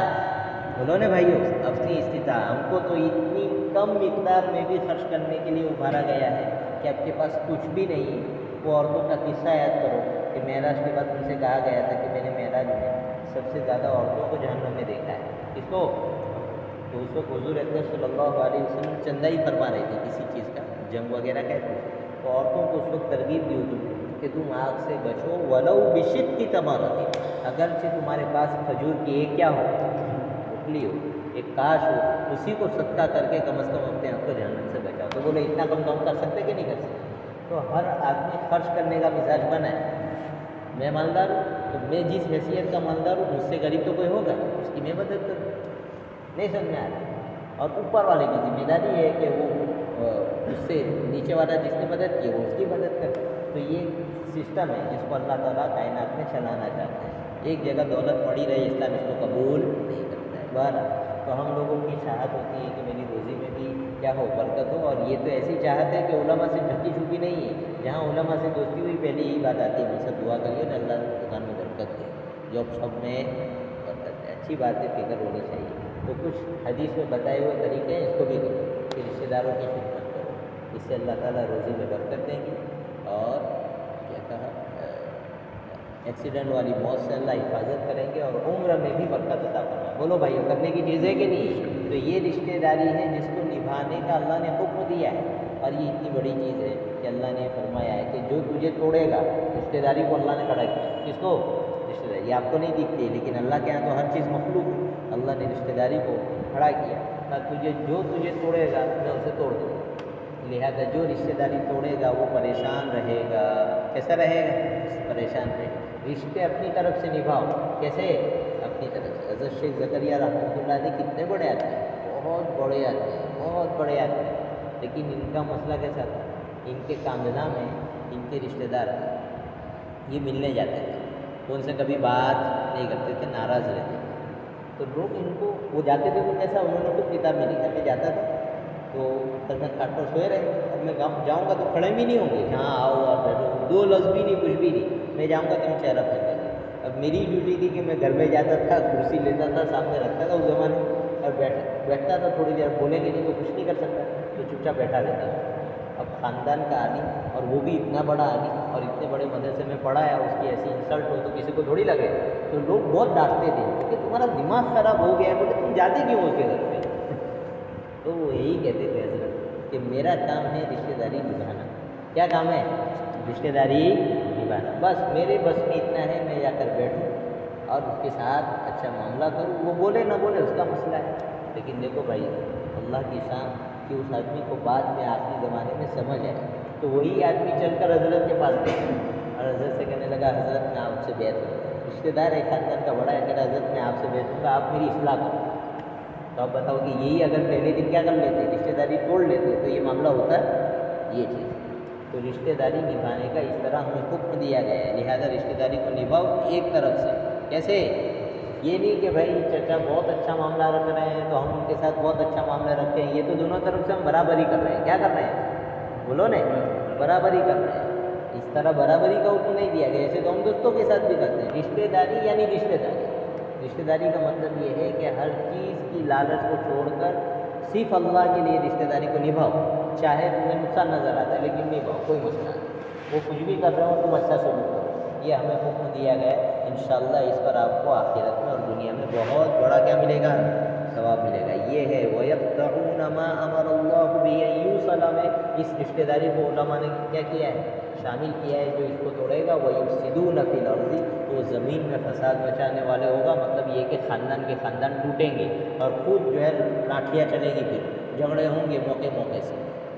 بولو نا بھائیو، اپنی استطاعت۔ ہم کو تو اتنی کم مقدار میں بھی خرچ کرنے کے لیے ابھارا گیا ہے کہ آپ کے پاس کچھ بھی نہیں۔ وہ عورتوں کا قصہ یاد کرو کہ معراج کے بعد ان سے کہا گیا تھا کہ میں نے معراج میں سب سے زیادہ عورتوں کو جہنم میں دیکھا ہے، کس کو؟ تو اس وقت حضور اکرم صلی اللہ علیہ وسلم چندہ ہی فرما رہے تھے کسی چیز کا، جنگ وغیرہ کا ہے، تو عورتوں کو اس وقت ترغیب دی حضور کہ تم آگ سے بچو، ولو بشق تمرۃ، اگرچہ تمہارے پاس کھجور کی ایک کیا ہو، اٹلی ہو، ایک کاش ہو، اسی کو صدقہ کر کے کم از کم اپنے آپ کو جہنم سے بچاؤ۔ تو بولے اتنا کم تو ہم کر سکتے کہ نہیں کر سکتے؟ تو ہر آدمی خرچ کرنے کا مزاج بنا ہے۔ میں مالدار ہوں تو میں جس حیثیت کا مالدار ہوں، مجھ سے غریب تو کوئی ہوگا، اس کی میں مدد کروں، نہیں سمجھ میں آ رہا۔ اور اوپر والے کی ذمہ داری ہے کہ وہ اس سے نیچے والا جس نے مدد کی وہ اس کی مدد کرے۔ تو یہ سسٹم ہے جس کو اللہ تعالیٰ کائنات میں چلانا چاہتا ہے۔ ایک جگہ دولت پڑی رہے، اسلام اس کو قبول نہیں کرتا ہے۔ بہرحال تو ہم لوگوں کی چاہت ہوتی ہے کہ میری روزی میں بھی کیا ہو، برکت ہو، اور یہ تو ایسی چاہت ہے کہ علماء سے ڈھکی چھپی نہیں ہے۔ جہاں علماء سے دوستی ہوئی پہلے یہی بات آتی ہے، مجھ سے دعا کریے نا اللہ دکان میں برکت دے، جاب شب میں برکت ہے۔ اچھی بات ہے، فکر ہونی چاہیے۔ تو کچھ حدیث میں بتائے ہوئے طریقے ہیں، اس کو بھی کرو کہ رشتہ داروں کی خدمت کرو، اس سے اللہ تعالیٰ روزی میں برکت دیں گے، اور کیا کہا، ایکسیڈنٹ والی موت سے اللہ حفاظت کریں گے، اور عمر میں بھی برکت عطا فرمائیں۔ بولو بھائی کرنے کی چیز ہے کہ نہیں؟ تو یہ رشتہ داری ہے جس کو نبھانے کا اللہ نے حکم دیا ہے، اور یہ اتنی بڑی چیز ہے کہ اللہ نے فرمایا ہے کہ جو تجھے توڑے گا، رشتہ داری کو اللہ نے کھڑا کیا، کس کو؟ رشتہ داری۔ یہ آپ کو نہیں دکھتی لیکن اللہ کے یہاں تو ہر چیز مخلوق ہے، اللہ نے رشتہ داری کو کھڑا کیا، جو تجھے توڑے گا میں اسے توڑ دوں گا۔ لہذا جو رشتہ داری توڑے گا وہ پریشان رہے گا، کیسا رہے گا؟ پریشان رہے گا۔ رشتے اپنی طرف سے نبھاؤ، کیسے؟ اپنی طرف سے۔ حضرت شیخ زکریا رحمۃ اللہ علیہ کتنے بڑے آتے ہیں، بہت بڑے آتے ہیں، بہت بڑے آتے ہیں، لیکن ان کا مسئلہ کیسا تھا؟ ان کے کاملہ میں ان کے رشتہ دار یہ ملنے جاتے تھے، تو ان سے کبھی بات نہیں کرتے تھے، ناراض رہتے تھے۔ تو لوگ ان کو، وہ جاتے تھے تو کیسا، انہوں نے خود کتاب میں لکھا، میں جاتا تھا تو سر میں کھاٹ پر سوئے رہے، اب میں جاؤں گا تو کھڑے بھی نہیں ہوں گے، ہاں آؤ اور بیٹھو، دو لفظ بھی نہیں، کچھ بھی نہیں، میں جاؤں گا تو چہرہ پھیل جائے گا۔ اب میری ڈیوٹی تھی کہ میں گھر میں جاتا تھا، کرسی لیتا تھا، سامنے رکھتا تھا اس زمانے میں، اور بیٹھتا تھا، تھوڑی دیر بولیں گے نہیں تو کچھ نہیں کر سکتا، تو چپ چاپ بیٹھا رہتا تھا۔ اب خاندان کا عالم، اور وہ بھی اتنا بڑا عالم، اور اتنے بڑے مدرسے میں پڑھا ہے، اس کی ایسی انسلٹ ہو تو کسی کو تھوڑی لگے، تو لوگ بہت ڈانٹتے تھے کہ تمہارا دماغ خراب ہو گیا ہے، بولے تم جاتے کیوں اس کے گھر پہ؟ تو وہ یہی کہتے تھے حضرت کہ میرا کام ہے رشتہ داری نبھانا۔ کیا کام ہے؟ رشتہ داری نبھانا۔ بس میرے بس میں اتنا ہے، میں جا کر بیٹھوں اور اس کے ساتھ اچھا معاملہ کروں، وہ بولے نہ بولے اس کا مسئلہ ہے، لیکن دیکھو بھائی اللہ کی شان کہ اس آدمی کو بعد میں آخری زمانے میں سمجھ آئے، تو وہی آدمی چل کر حضرت کے پاس گیا اور حضرت سے کہنے لگا حضرت میں آپ سے بیعت ہوں، رشتہ دار ہے، خاندان کا بڑا ہے، کہ حضرت میں آپ سے بیعت ہوں گا، آپ میری اصلاح کرو۔ تو آپ بتاؤ کہ یہی اگر پہلے دن کیا کر لیتے، رشتہ داری توڑ لیتے، تو یہ معاملہ ہوتا ہے؟ یہ چیز تو رشتہ داری نبھانے کا اس طرح ہمیں حکم دیا گیا ہے، لہذا رشتہ داری کو نبھاؤ ایک طرف سے۔ کیسے؟ یہ نہیں کہ بھائی چچا بہت اچھا معاملہ رکھ رہے ہیں تو ہم ان کے ساتھ بہت اچھا معاملہ رکھتے ہیں، یہ تو دونوں طرف سے ہم برابری کر رہے ہیں۔ کیا کر رہے ہیں؟ بولو نا، برابری کر رہے ہیں۔ اس طرح برابری کا حکم نہیں دیا گیا، ایسے تو ہم دوستوں کے ساتھ بھی کرتے ہیں۔ رشتہ داری یعنی رشتہ داری، رشتہ داری کا مطلب یہ ہے کہ ہر چیز کی لالچ کو چھوڑ کر صرف اللہ کے لیے رشتہ داری کو نبھاؤ، چاہے تمہیں نقصان نظر آتا ہے لیکن نبھاؤ، کوئی مسئلہ نہیں، وہ کچھ بھی کر رہے ہو تم اچھا سلوک کرو۔ یہ ہمیں حکم دیا گیا ہے، انشاءاللہ اس پر آپ کو آخرت میں اور دنیا میں بہت بڑا کیا ملے گا؟ ثواب ملے گا۔ یہ ہے وَيَقْطَعُونَ مَا أَمَرَ اللَّهُ بِهِ أَن يُوصَلَ میں اس رشتہ داری کو علماء نے کیا کیا ہے؟ شامل کیا ہے۔ جو اس کو توڑے گا وَيُفْسِدُونَ فِي الْأَرْضِ، تو وہ زمین میں فساد مچانے والے ہوگا، مطلب یہ کہ خاندان کے خاندان ٹوٹیں گے اور خود جو ہے لاٹھیاں چلے گی، پھر جھگڑے ہوں گے موقع موقع سے،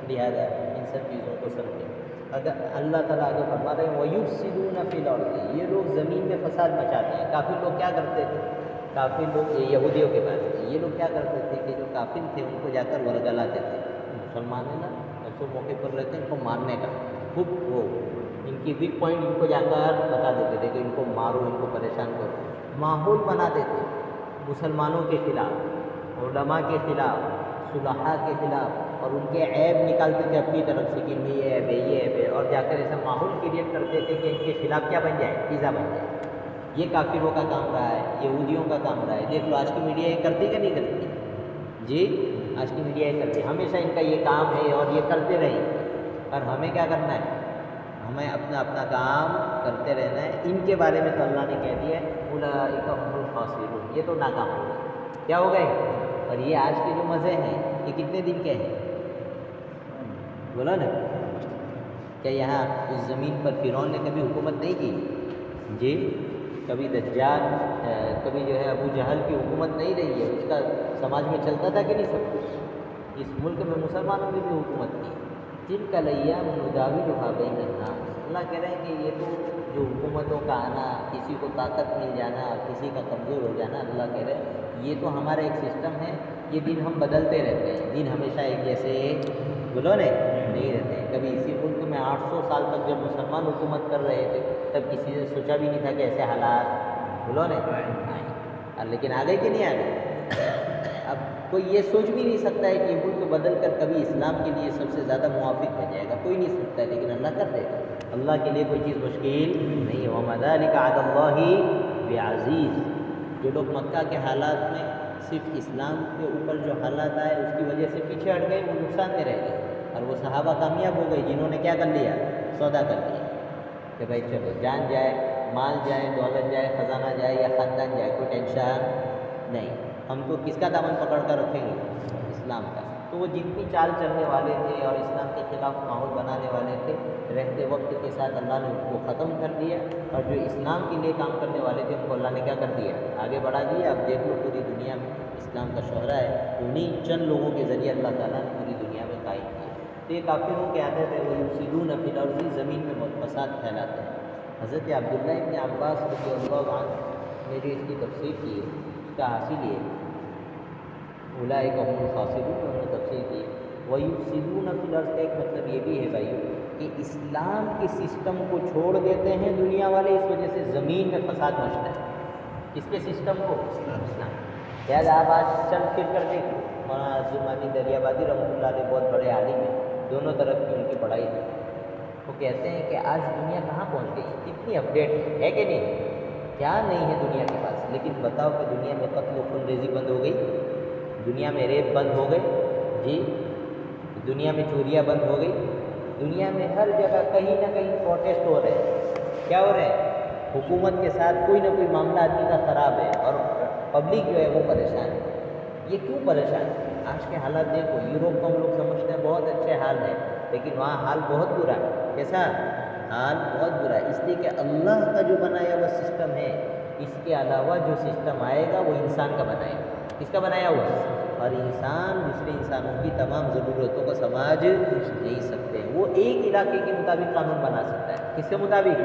لہذا ان سب چیزوں کو سمجھیں۔ اگر اللہ تعالیٰ آگے فرما رہے ہیں وَيُفْسِدُونَ فِي الْأَرْضِ، یہ لوگ زمین میں فساد مچاتے ہیں. کافر لوگ کیا کرتے تھے؟ کافر لوگ یہودیوں کے بارے میں یہ لوگ کیا کرتے تھے کہ جو کافر تھے ان کو جا کر ورگلاتے تھے. مسلمان ہیں نا، ایسے موقع پر رہتے ہیں ان کو مارنے کا خوب وہ ان کی ویک پوائنٹ ان کو جا کر بتا دیتے تھے کہ ان کو مارو، ان کو پریشان کرو. ماحول بناتے تھے مسلمانوں کے خلاف، علماء کے خلاف، صلحاء کے خلاف، اور ان کے عیب نکالتے تھے اپنی طرف سے کہ یہ عیب ہے یہ عیب ہے، اور جا کر ایسا ماحول کریٹ کرتے تھے کہ ان کے خلاف کیا بن جائے، فضا بن جائے. یہ کافروں کا کام رہا ہے، یہودیوں کا کام رہا ہے. دیکھ لو آج کی میڈیا یہ کرتی کہ نہیں کرتی؟ جی آج کی میڈیا یہ کرتی، ہمیشہ ان کا یہ کام ہے اور یہ کرتے رہیں. اور ہمیں کیا کرنا ہے؟ ہمیں اپنا اپنا کام کرتے رہنا ہے. ان کے بارے میں تو اللہ نے کہہ دیا ہے اولئک هم الخاسرون، یہ تو ناکام ہو گئے. کیا ہو گئے؟ اور یہ آج کے جو مزے ہیں یہ کتنے دن کے ہیں؟ بولا نا، کیا یہاں اس زمین پر فرعون نے کبھی حکومت نہیں کی؟ جی کبھی دجال، کبھی جو ہے ابو جہل کی حکومت نہیں رہی ہے. اس کا سماج میں چلتا تھا کہ نہیں سب کچھ؟ اس ملک میں مسلمانوں نے بھی حکومت کی. تلک الایام نداولها بین الناس، اللہ کہہ رہے ہیں کہ یہ تو جو حکومتوں کا آنا، کسی کو طاقت مل جانا، کسی کا کمزور ہو جانا، اللہ کہہ رہے ہیں یہ تو ہمارا ایک سسٹم ہے. یہ دن ہم بدلتے رہتے ہیں، دن ہمیشہ ایک جیسے بولو نہیں رہتے ہیں. کبھی اسی ملک میں 800 سال تک جب مسلمان حکومت کر رہے تھے تب کسی نے سوچا بھی نہیں تھا کہ ایسے حالات بولو آئیں. لیکن آ گئے کہ نہیں آ گئے؟ اب کوئی یہ سوچ بھی نہیں سکتا ہے کہ یہ ملک بدل کر کبھی اسلام کے لیے سب سے زیادہ موافق ہو جائے گا، کوئی نہیں سوچتا ہے، لیکن اللہ کر دے گا. اللہ کے لیے کوئی چیز مشکل نہیں ہے. وَمَا ذَلِكَ عَلَى اللَّهِ بِعَزِيزٍ. جو لوگ مکہ کے حالات میں صرف اسلام کے اوپر جو حالات آئے اس کی وجہ سے پیچھے ہٹ گئے، وہ نقصان میں رہ گئے. اور وہ صحابہ کامیاب ہو گئے جنہوں نے کیا کر لیا؟ سودا کر لیا کہ بھائی چلو جان جائے، مال جائے، دولت جائے، خزانہ جائے یا خاندان جائے، کوئی ٹینشن نہیں، ہم تو کس کا دامن پکڑ کر رکھیں گے؟ اسلام کا. تو وہ جتنی چال چلنے والے تھے اور اسلام کے خلاف ماحول بنانے والے تھے، رہتے وقت کے ساتھ اللہ نے ان کو ختم کر دیا. اور جو اسلام کے لیے کام کرنے والے تھے ان کو اللہ نے کیا کر دیا؟ آگے بڑھا دیا. اب دیکھ لو پوری دنیا میں اسلام کا شہرہ ہے، انہیں چند لوگوں کے ذریعے اللہ تعالیٰ نے پوری دنیا میں قائم کیا. تو یہ کافروں کی عادت ہے، وہ یفسدون فی الارض، زمین میں فساد پھیلاتے ہیں. حضرت عبداللہ ابن عباس رضی اللہ عنہ نے جو اس کی تفسیر کی ہے اس کا حاصل یہ اولئک هم الخاسرون، انہوں نے تفسیر کی. وَيُفْسِدُونَ فِي الْأَرْضِ کا ایک مطلب یہ بھی ہے بھائی کہ اسلام کے سسٹم کو چھوڑ دیتے ہیں دنیا والے، اس وجہ سے زمین میں فساد مچتا ہے. اس کے سسٹم کو اسلام. یاد آپ آج چل پھر کر دیکھیں، مولانا عبدالمانی دریابادی رحمۃ اللہ علیہ بہت بڑے عالم ہیں، دونوں طرف کی ان کی پڑھائی ہے. وہ کہتے ہیں کہ آج دنیا کہاں پہنچ گئی، کتنی اپڈیٹ ہے کہ نہیں؟ کیا نہیں ہے دنیا کے پاس. لیکن بتاؤ کہ دنیا میں قتل و خون ریزی بند ہو گئی، دنیا میں ریپ بند ہو گئے، جی دنیا میں چوریاں بند ہو گئی، دنیا میں ہر جگہ کہیں نہ کہیں پروٹیسٹ ہو رہے ہیں. کیا ہو رہے ہیں؟ حکومت کے ساتھ کوئی نہ کوئی معاملہ آدمی کا خراب ہے اور پبلک جو ہے وہ پریشان ہے. یہ کیوں پریشان ہے؟ آج کے حالات دیکھو. یوروپ کو ہم لوگ سمجھتے ہیں بہت اچھے حال ہے، لیکن وہاں حال بہت برا ہے. کیسا حال؟ بہت برا ہے. اس لیے کہ اللہ کا جو بنایا ہوا سسٹم ہے، اس کے علاوہ جو سسٹم آئے گا وہ انسان کا بنایا گا. کس کا بنایا ہوا؟ اور انسان دوسرے انسانوں کی تمام ضرورتوں کو سمجھ نہیں سکتے. وہ ایک علاقے کے مطابق قانون بنا سکتا ہے. کس کے مطابق؟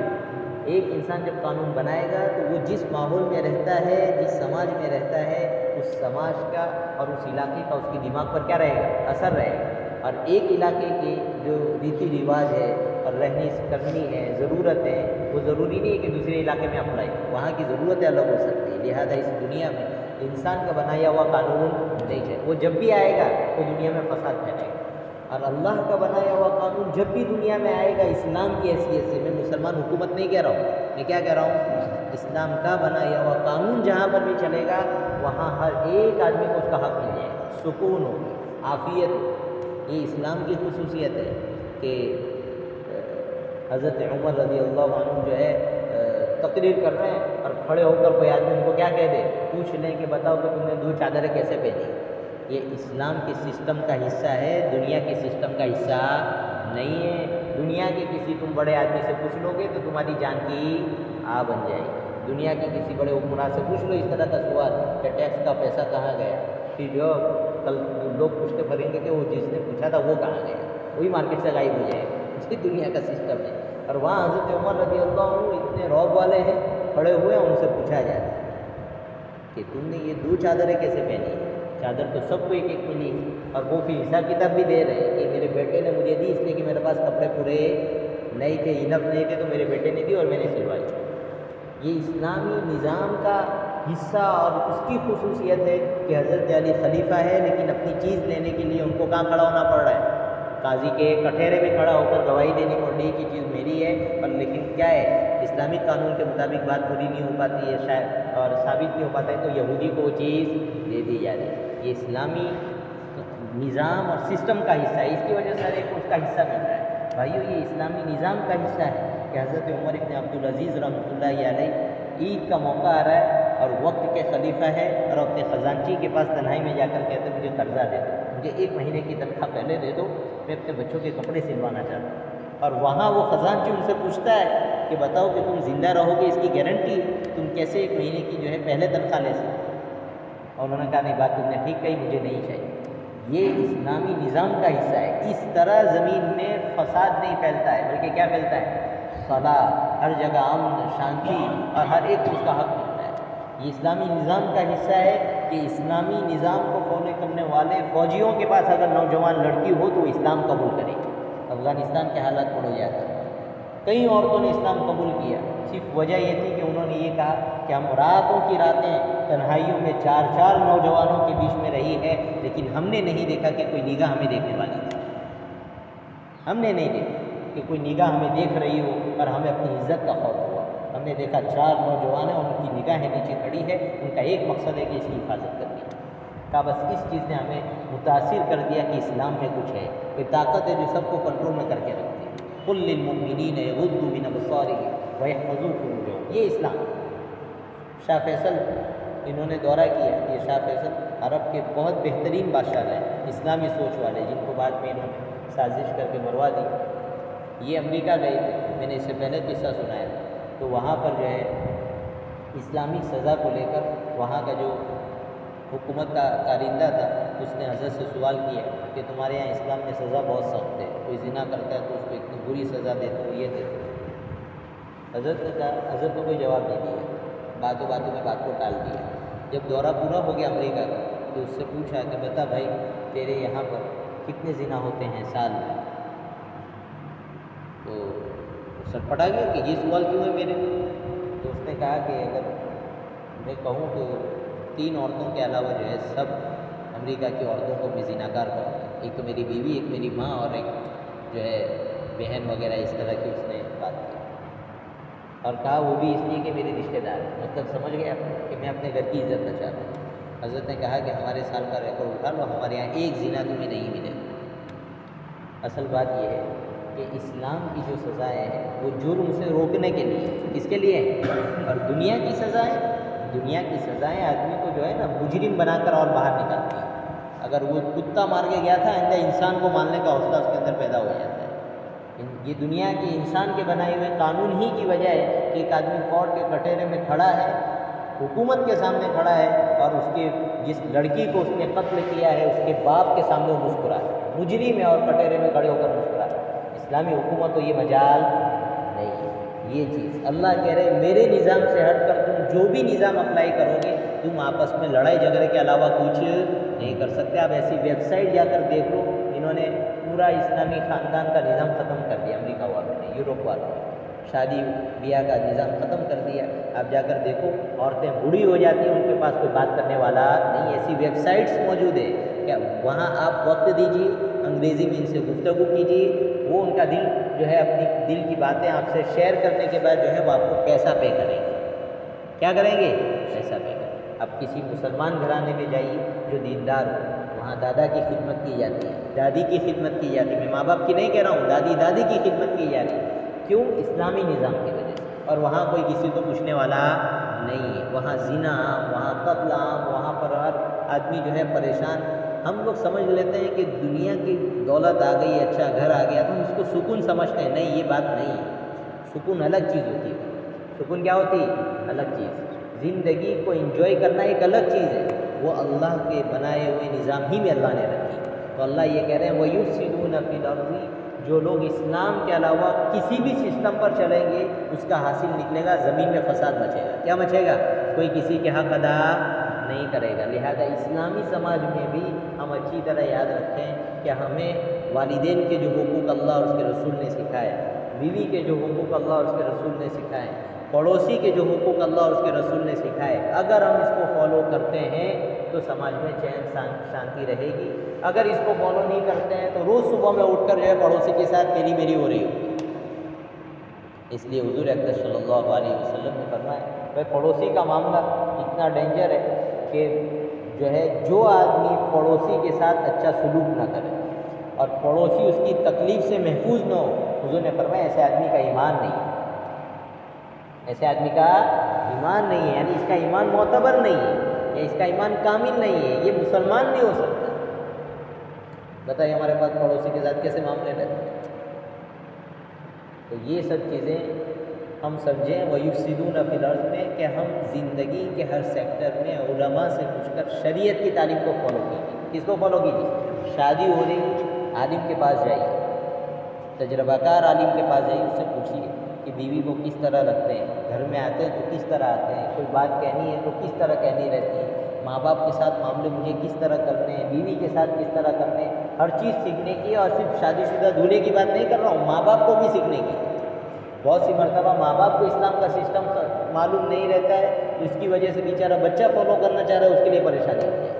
ایک انسان جب قانون بنائے گا تو وہ جس ماحول میں رہتا ہے، جس سماج میں رہتا ہے، اس سماج کا اور اس علاقے کا اس کی دماغ پر کیا رہے گا؟ اثر رہے گا. اور ایک علاقے کے جو ریتی رواج ہے اور رہنی کرنی ہے، ضرورت ہے، وہ ضروری نہیں ہے کہ دوسرے علاقے میں اپلائی. وہاں کی ضرورتیں الگ ہو سکتی ہیں. لہذا اس دنیا میں انسان کا بنایا ہوا قانون نہیں ہے. وہ جب بھی آئے گا تو دنیا میں فساد پھیلائے گا. اور اللہ کا بنایا ہوا قانون جب بھی دنیا میں آئے گا اسلام کی حیثیت سے، میں مسلمان حکومت نہیں کہہ رہا ہوں، میں کیا کہہ رہا ہوں؟ اسلام کا بنایا ہوا قانون جہاں پر بھی چلے گا وہاں ہر ایک آدمی کو اس کا حق مل جائے گا، سکون ہو، عافیت ہو. یہ اسلام کی خصوصیت ہے کہ حضرت عمر رضی اللہ عنہ جو ہے تقریر کر رہے ہیں اور کھڑے ہو کر کوئی آدمی ان کو کیا کہہ دے، پوچھ لیں کہ بتاؤ کہ تم نے 2 چادریں کیسے پہنی. یہ اسلام کے سسٹم کا حصہ ہے، دنیا کے سسٹم کا حصہ نہیں ہے. دنیا کے کسی تم بڑے آدمی سے پوچھ لو گے تو تمہاری جان کی آ بن جائے گی. دنیا کے کسی بڑے حکمران سے پوچھ لو اس طرح کا سوال کہ ٹیکس کا پیسہ کہاں گیا، پھر جو کل لوگ پوچھتے پھریں گے کہ وہ جس نے پوچھا تھا وہ کہاں گیا، وہی مارکیٹ سے غائب ہو جائے گا. یہ دنیا کا سسٹم ہے۔ اور وہاں حضرت عمر رضی اللہ عنہ اتنے رعب والے ہیں، کھڑے ہوئے ان سے پوچھا جاتا ہے کہ تم نے یہ 2 چادریں کیسے پہنی ہیں؟ چادر تو سب کو ایک ایک ملی، اور وہ پھر حساب کتاب بھی دے رہے ہیں کہ میرے بیٹے نے مجھے دی اس لیے کہ میرے پاس کپڑے پورے نہیں تھے، انف نہیں تھے، تو میرے بیٹے نے دی اور میں نے سلوائی۔ یہ اسلامی نظام کا حصہ اور اس کی خصوصیت ہے کہ حضرت علی خلیفہ ہے، لیکن اپنی چیز لینے کے لیے ان کو کہاں کھڑا ہونا پڑ رہا ہے؟ قاضی کے کٹہرے میں کھڑا ہو کر گواہی دینی پڑ رہی ہے کہ چیز میری ہے، پر لیکن کیا ہے، اسلامی قانون کے مطابق بات پوری نہیں ہو پاتی ہے شاید، اور ثابت نہیں ہو پاتا ہے، تو یہودی کو وہ چیز دے دی جا رہی ہے۔ یہ اسلامی نظام اور سسٹم کا حصہ ہے، اس کی وجہ سے ہر ایک کو اس کا حصہ مل رہا ہے۔ بھائیو، یہ اسلامی نظام کا حصہ ہے کہ حضرت عمر ابن عبدالعزیز رحمۃ اللہ علیہ عید کا موقع آ رہا ہے اور وقت کے خلیفہ ہے، اور اپنے خزانچی کے پاس تنہائی میں جا کر کہتے مجھے قرضہ دے دو، مجھے 1 مہینے کی تنخواہ پہلے دے دو، میں اپنے بچوں کے کپڑے سلوانا چاہتا ہوں۔ اور وہاں وہ خزانچی ان سے پوچھتا ہے کہ بتاؤ کہ تم زندہ رہو گے، اس کی گارنٹی، تم کیسے 1 مہینے کی جو ہے پہلے تنخواہ لے سکتے؟ اور انہوں نے کہا نہیں، بات تم نے ٹھیک کہی، مجھے نہیں چاہیے۔ یہ اسلامی نظام کا حصہ ہے۔ اس طرح زمین میں فساد نہیں پھیلتا ہے، بلکہ کیا پھیلتا ہے؟ صلاح، ہر جگہ امن، شانتی، اور ہر ایک کو اس کا حق ملتا ہے۔ یہ اسلامی نظام کا حصہ ہے کہ اسلامی نظام کو فالو کرنے والے فوجیوں کے پاس اگر نوجوان لڑکی ہو تو وہ اسلام قبول کرے۔ افغانستان کے حالات پڑھو جا کر، کئی عورتوں نے اسلام قبول کیا، صرف وجہ یہ تھی کہ انہوں نے یہ کہا کہ ہم راتوں کی راتیں تنہائیوں میں 4 نوجوانوں کے بیچ میں رہی ہے، لیکن ہم نے نہیں دیکھا کہ کوئی نگاہ ہمیں دیکھنے والی تھی۔ ہم نے نہیں دیکھا کہ کوئی نگاہ ہمیں دیکھ رہی ہو اور ہمیں اپنی عزت کا خوف ہوا۔ ہم نے دیکھا 4 نوجوان ہیں، ان کی نگاہیں نیچے کھڑی ہے، ان کا ایک مقصد ہے کہ اس کی حفاظت کرنی ہے۔ کہا بس اس چیز نے ہمیں متاثر کر دیا کہ اسلام میں کچھ ہے، کوئی طاقت ہے جو سب کو کنٹرول میں کر کے رکھتی ہے۔ قل للمؤمنین یغضوا من ابصارهم ویحفظوا فروجهم، یہ اسلام۔ شاہ فیصل انہوں نے دورہ کیا، یہ شاہ فیصل عرب کے بہت بہترین بادشاہ رہے، اسلامی سوچ والے، جن کو بعد میں انہوں نے سازش کر کے مروا دی۔ یہ امریکہ گئے تھے، میں نے اس سے پہلے قصہ سنایا تھا، تو وہاں پر جو ہے اسلامی سزا کو لے کر وہاں کا جو حکومت کا کارندہ تھا، اس نے حضرت سے سوال کیا کہ تمہارے یہاں اسلام میں سزا بہت سخت ہے، کوئی زنا کرتا ہے تو اس کو اتنی بری سزا دیتے ہو، یہ دیتے ہو۔ حضرت نے کہا، حضرت کو کوئی جواب نہیں دیا، باتوں میں بات کو ٹال دیا۔ جب دورہ پورا ہو گیا امریکہ کا، تو اس سے پوچھا کہ بتا بھائی، تیرے یہاں پر کتنے زنا ہوتے ہیں سال میں؟ تو سر پڑا گیا کہ یہ سوال کیوں ہے میرے؟ تو اس نے کہا کہ اگر میں کہوں تو 3 عورتوں کے علاوہ جو ہے سب امریکہ کی عورتوں کو میں زناکار کروں گا، ایک تو میری بیوی، ایک میری ماں، اور ایک جو ہے بہن وغیرہ، اس طرح کی اس نے بات کی۔ اور کہا وہ بھی اس لیے کہ میرے رشتہ دار ہیں، مطلب سمجھ گیا کہ میں اپنے گھر کی عزت نہ چاہتا ہوں۔ حضرت نے کہا کہ ہمارے سال کا ریکارڈ اٹھا لو، ہمارے یہاں ایک زنا تمہیں نہیں ملے۔ اصل بات یہ ہے کہ اسلام کی جو سزائیں ہیں وہ جرم سے روکنے کے لیے، کس کے لیے؟ اور دنیا کی سزائیں آدمی کو جو ہے نا مجرم بنا کر اور باہر نکالتی ہیں۔ اگر وہ کتا مار کے گیا تھا، آئندہ انسان کو مارنے کا حوصلہ اس کے اندر پیدا ہو جاتا ہے۔ یہ دنیا کے انسان کے بنائے ہوئے قانون ہی کی وجہ ہے کہ ایک آدمی کورٹ کے کٹہرے میں کھڑا ہے، حکومت کے سامنے کھڑا ہے، اور اس کے جس لڑکی کو اس نے قتل کیا ہے اس کے باپ کے سامنے وہ مسکرا ہے، مجرم ہے اور کٹہرے میں کھڑے ہو کر مسکرا ہے۔ اسلامی حکومت کو یہ مجال نہیں ہے۔ یہ چیز اللہ کہہ رہے میرے نظام سے ہٹ کر تم جو بھی نظام اپلائی کرو گے، تم آپس میں لڑائی جھگڑے کے علاوہ کچھ نہیں کر سکتے۔ آپ ایسی ویب سائٹ جا کر دیکھ لو، انہوں نے پورا اسلامی خاندان کا نظام ختم کر دیا، امریکہ والوں نے، یورپ والوں نے شادی بیاہ کا نظام ختم کر دیا۔ آپ جا کر دیکھو، عورتیں بوڑھی ہو جاتی ہیں، ان کے پاس کوئی بات کرنے والا نہیں، ایسی ویب سائٹس موجود ہے کیا وہاں آپ وقت دیجیے، انگریزی میں ان سے گفتگو کیجیے، وہ ان کا دل جو ہے اپنی دل کی باتیں آپ سے شیئر کرنے کے بعد جو ہے وہ آپ کو پیسہ پے کریں گے۔ کیا کریں گے؟ پیسہ پے کریں گے۔ اب کسی مسلمان گھرانے میں جائیے جو دیندار ہو، وہاں دادا کی خدمت کی جاتی ہے، دادی کی خدمت کی جاتی ہے، میں ماں باپ کی نہیں کہہ رہا ہوں، دادی کی خدمت کی جاتی ہے۔ کیوں؟ اسلامی نظام کی وجہ سے۔ اور وہاں کوئی کسی کو پوچھنے والا نہیں ہے، وہاں زنا عام، وہاں قتل عام، وہاں پر ہر آدمی جو ہے پریشان۔ ہم لوگ سمجھ لیتے ہیں کہ دنیا کی دولت آ گئی، اچھا گھر آ گیا تو ہم اس کو سکون سمجھتے ہیں، نہیں، یہ بات نہیں ہے۔ سکون الگ چیز ہوتی ہے۔ سکون کیا ہوتی ہے؟ الگ چیز۔ زندگی کو انجوائے کرنا ایک الگ چیز ہے، وہ اللہ کے بنائے ہوئے نظام ہی میں اللہ نے رکھی۔ تو اللہ یہ کہہ رہے ہیں وَيُفْسِدُونَ فِي الْأَرْضِ، جو لوگ اسلام کے علاوہ کسی بھی سسٹم پر چلیں گے اس کا حاصل نکلے گا، زمین میں فساد مچے گا۔ کیا مچے گا؟ کوئی کسی کے حق ادا نہیں کرے گا۔ لہذا اسلامی سماج میں بھی ہم اچھی طرح یاد رکھیں کہ ہمیں والدین کے جو حقوق اللہ اور اس کے رسول نے سکھائے، بیوی کے جو حقوق اللہ اور اس کے رسول نے سکھائے، پڑوسی کے جو حقوق اللہ اور اس کے رسول نے سکھائے، اگر ہم اس کو فالو کرتے ہیں تو سماج میں چین شانتی رہے گی۔ اگر اس کو فالو نہیں کرتے ہیں تو روز صبح میں اٹھ کر جو ہے پڑوسی کے ساتھ تیری میری ہو رہی ہوگی۔ اس لیے حضور اقدس صلی اللہ علیہ وسلم نے فرمایا بھائی پڑوسی کا معاملہ اتنا ڈینجر ہے کہ جو ہے جو آدمی پڑوسی کے ساتھ اچھا سلوک نہ کرے اور پڑوسی اس کی تکلیف سے محفوظ نہ ہو، حضور نے فرمایا ایسے آدمی کا ایمان نہیں ہے، ایسے آدمی کا ایمان نہیں ہے، یعنی اس کا ایمان معتبر نہیں ہے یا اس کا ایمان کامل نہیں ہے، یہ مسلمان نہیں ہو سکتا۔ بتائیے ہمارے پاس پڑوسی کے ساتھ کیسے معاملے رہتے ہیں؟ تو یہ سب چیزیں ہم سمجھیں وَيُفْسِدُونَ فِي الْأَرْضِ میں کہ ہم زندگی کے ہر سیکٹر میں علماء سے پوچھ کر شریعت کی تعلیم کو فالو کیجیے۔ کس کو فالو کیجیے؟ شادی ہو رہی، عالم کے پاس جائیے، تجربہ کار عالم کے پاس جائیے، اس سے پوچھیے کہ بیوی کو کس طرح رکھتے ہیں، گھر میں آتے ہیں تو کس طرح آتے ہیں، کوئی بات کہنی ہے تو کس طرح کہنی رہتی ہے، ماں باپ کے ساتھ معاملے مجھے کس طرح کرنے ہیں، بیوی کے ساتھ کس طرح کرنے ہیں، ہر چیز سیکھنے کی ہے۔ اور صرف شادی شدہ دولہے کی بات نہیں کر رہا ہوں، ماں باپ کو بھی سیکھنے کی۔ بہت سی مرتبہ ماں باپ کو اسلام کا سسٹم معلوم نہیں رہتا ہے، اس کی وجہ سے بیچارہ بچہ فالو کرنا چاہ رہا ہے، اس کے لیے پریشانی ہوتی ہے۔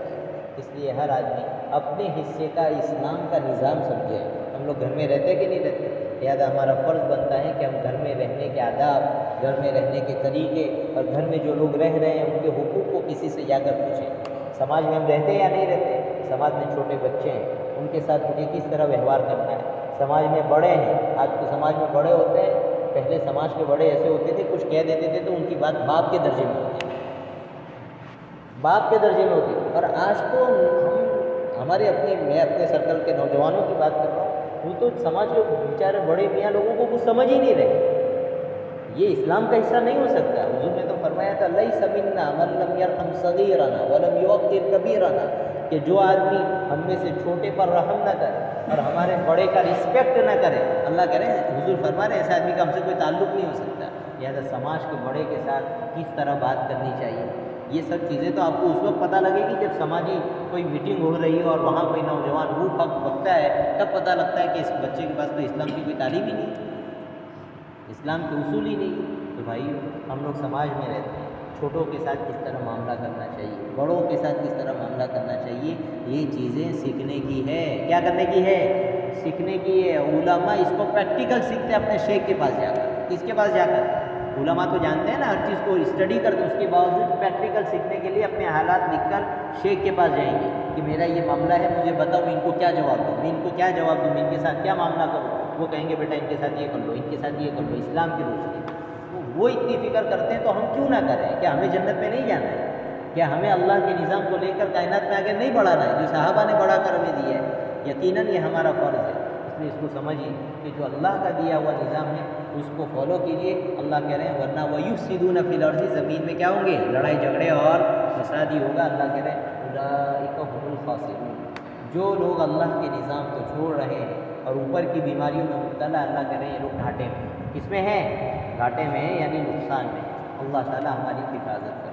اس لیے ہر آدمی اپنے حصے کا اسلام کا نظام سمجھے۔ ہم لوگ گھر میں رہتے کہ نہیں رہتے؟ لہٰذا ہمارا فرض بنتا ہے کہ ہم گھر میں رہنے کے آداب، گھر میں رہنے کے طریقے اور گھر میں جو لوگ رہ رہے ہیں ان کے حقوق کو کسی سے جا کر پوچھیں۔ سماج میں ہم رہتے ہیں یا نہیں رہتے؟ سماج میں چھوٹے بچے ہیں، ان کے ساتھ مجھے کس طرح ویوہار کرنا ہے؟ سماج میں بڑے ہیں، آج کے سماج میں بڑے ہوتے ہیں، پہلے سماج کے بڑے ایسے ہوتے تھے کچھ کہہ دیتے تھے تو ان کی بات باپ کے درجے میں ہوتی تھی، باپ کے درجے میں ہوتی تھی۔ اور آج تو میں اپنے سرکل کے نوجوانوں کی بات کر رہا ہوں، وہ تو سماج کے بیچارے بڑے میاں لوگوں کو کچھ سمجھ ہی نہیں رہے۔ یہ اسلام کا حصہ نہیں ہو سکتا۔ حضور نے تو فرمایا تھا لیس منا من لم یرحم صغیرنا ولم یوقر کبیرنا، کہ جو آدمی ہم میں سے چھوٹے پر رحم نہ کرے اور ہمارے بڑے کا رسپیکٹ نہ کرے، اللہ کرے حضور فرما رہے ایسے آدمی کا ہم سے کوئی تعلق نہیں ہو سکتا۔ لہٰذا سماج کے بڑے کے ساتھ کس طرح بات کرنی چاہیے، یہ سب چیزیں تو آپ کو اس وقت پتہ لگے گی جب سماجی کوئی میٹنگ ہو رہی ہے اور وہاں کوئی نوجوان روح حق بکتا ہے، تب پتہ لگتا ہے کہ اس بچے کے پاس تو اسلام کی کوئی تعلیم ہی نہیں، اسلام کے اصول ہی نہیں۔ تو بھائی ہم لوگ سماج میں رہتے ہیں، چھوٹوں کے ساتھ کس طرح معاملہ کرنا چاہیے، بڑوں کے ساتھ کس طرح معاملہ کرنا چاہیے، یہ چیزیں سیکھنے کی ہے۔ کیا کرنے کی ہے؟ سیکھنے کی ہے۔ علماء اس کو پریکٹیکل سیکھتے ہیں اپنے شیخ کے پاس جا کر۔ کس کے پاس جا کر؟ علماء تو جانتے ہیں نا ہر چیز کو اسٹڈی کرتے ہیں، اس کے باوجود پریکٹیکل سیکھنے کے لیے اپنے حالات لکھ کر شیخ کے پاس جائیں گے کہ میرا یہ معاملہ ہے، مجھے بتاؤ میں ان کو کیا جواب دوں، میں ان کو کیا جواب دوں، میں ان کے ساتھ کیا معاملہ کروں۔ وہ کہیں گے بیٹا ان کے ساتھ یہ کر لو، ان کے ساتھ یہ کر لو، اسلام کی روشنی۔ وہ اتنی فکر کرتے ہیں تو ہم کیوں نہ کریں؟ کیا ہمیں جنت میں نہیں جانا ہے؟ کیا ہمیں اللہ کے نظام کو لے کر کائنات میں آگے نہیں بڑھانا ہے جو صحابہ نے بڑھا کر ہمیں دیا ہے؟ یقیناً یہ ہمارا فرض ہے۔ اس لیے اس کو سمجھیے کہ جو اللہ کا دیا ہوا نظام ہے اس کو فالو کیجیے۔ اللہ کہہ رہے ہیں ورنہ وَيُفْسِدُونَ فِي الْأَرْضِ، زمین میں کیا ہوں گے؟ لڑائی جھگڑے اور فساد ہی ہوگا۔ اللہ کہہ رہے ہیں اولئک هم الخاسرون، جو لوگ اللہ کے نظام کو چھوڑ رہے ہیں اور اوپر کی بیماریوں میں مبتلا، اللہ کہہ رہے ہیں یہ لوگ گھاٹے میں۔ کس میں ہیں؟ گھاٹے میں ہیں، یعنی نقصان میں۔ اللہ تعالیٰ ہماری حفاظت کرے۔